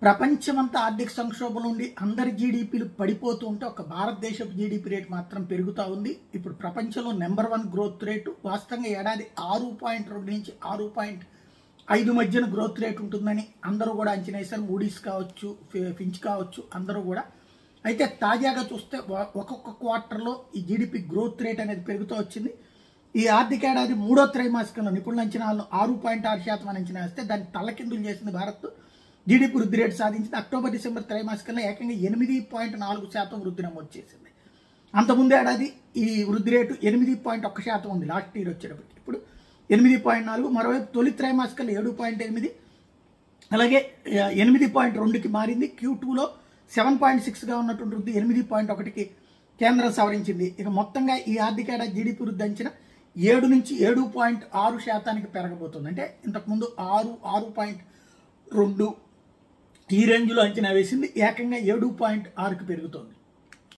ప్రపంచమంతా ఆర్థిక సంక్షోభం నుండి అందరి జీడిపిలు పడిపోతూ ఉంటే ఒక భారతదేశపు జీడిపి రేట్ మాత్రం పెరుగుతూ ఉంది. ఇప్పుడు ప్రపంచంలో నెంబర్ 1 గ్రోత్ రేటు వాస్తవంగా ఏడాది 6.2 నుంచి 6.5 మధ్యన గ్రోత్ రేట్ ఉంటుందని అందరూ కూడా అంచనా వేశారు. మూడీస్ కావచ్చు, ఫించ్ కావచ్చు, అందరూ కూడా. అయితే తాజాగా చూస్తే ఒక్కొక్క క్వార్టర్లో ఈ జీడిపి గ్రోత్ రేట్ అనేది పెరుగుతూ వచ్చింది. ఈ ఆర్థిక ఏడాది 3వ త్రైమాసికంలో నిపుణుల అంచనాలను 6.6% అని అంచనా వేస్తే దాన్ని తలకిందులు చేసింది భారత్. జీడిపి వృద్ధి రేటు సాధించింది. అక్టోబర్ డిసెంబర్ త్రైమాసికంలో ఏకంగా 8.4% వృద్ధి నమోదు చేసింది. అంతకుముందు ఏడాది ఈ వృద్ధి రేటు 8.1% ఉంది లాస్ట్ ఇయర్ వచ్చేటప్పటికి. ఇప్పుడు 8.4. మరోవైపు తొలి త్రైమాసికంలో 7.8, అలాగే 8.2కి మారింది. Q2లో 7.6గా ఉన్నటువంటి వృద్ధి 8.1కి కేంద్రం సవరించింది. ఇక మొత్తంగా ఈ ఆర్థిక ఏడాది జీడిపి వృద్ధి అంచనా 7 నుంచి 7.6% పెరగబోతుంది. అంటే ఇంతకుముందు 6.2 ఈ రేంజ్లో అంచనా వేసింది, ఏకంగా 7.6కి పెరుగుతోంది.